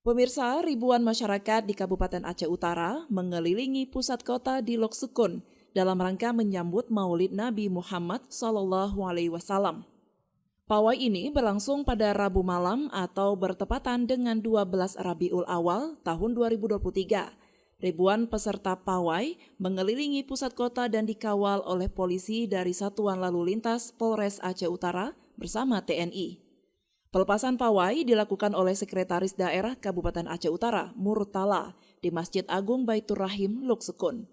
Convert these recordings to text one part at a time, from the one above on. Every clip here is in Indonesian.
Pemirsa, ribuan masyarakat di Kabupaten Aceh Utara mengelilingi pusat kota di Lok Sukun dalam rangka menyambut Maulid Nabi Muhammad SAW. Pawai ini berlangsung pada Rabu malam atau bertepatan dengan 12 Rabiul Awal tahun 2023. Ribuan peserta pawai mengelilingi pusat kota dan dikawal oleh polisi dari Satuan Lalu Lintas Polres Aceh Utara bersama TNI. Pelepasan pawai dilakukan oleh Sekretaris Daerah Kabupaten Aceh Utara, Murtala, di Masjid Agung Baitur Rahim, Lok Sukun.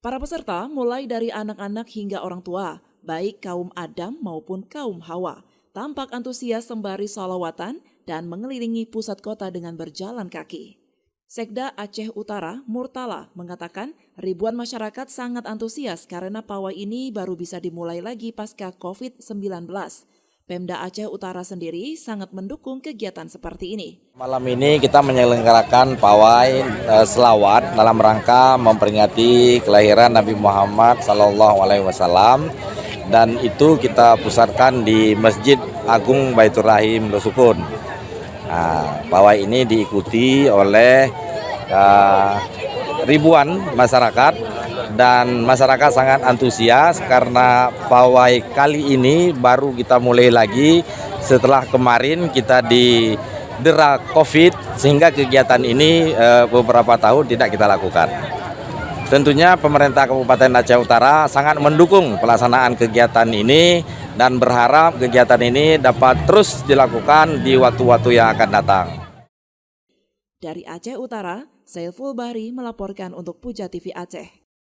Para peserta mulai dari anak-anak hingga orang tua, baik kaum Adam maupun kaum Hawa, tampak antusias sembari sholawatan dan mengelilingi pusat kota dengan berjalan kaki. Sekda Aceh Utara, Murtala, mengatakan ribuan masyarakat sangat antusias karena pawai ini baru bisa dimulai lagi pasca COVID-19. Pemda Aceh Utara sendiri sangat mendukung kegiatan seperti ini. Malam ini kita menyelenggarakan pawai selawat dalam rangka memperingati kelahiran Nabi Muhammad SAW, dan itu kita pusatkan di Masjid Agung Baitur Rahim Lok Sukun. Pawai ini diikuti oleh ribuan masyarakat. Dan masyarakat sangat antusias karena pawai kali ini baru kita mulai lagi setelah kemarin kita didera COVID, sehingga kegiatan ini beberapa tahun tidak kita lakukan. Tentunya pemerintah Kabupaten Aceh Utara sangat mendukung pelaksanaan kegiatan ini dan berharap kegiatan ini dapat terus dilakukan di waktu-waktu yang akan datang. Dari Aceh Utara, Saiful Bahri melaporkan untuk Puja TV Aceh.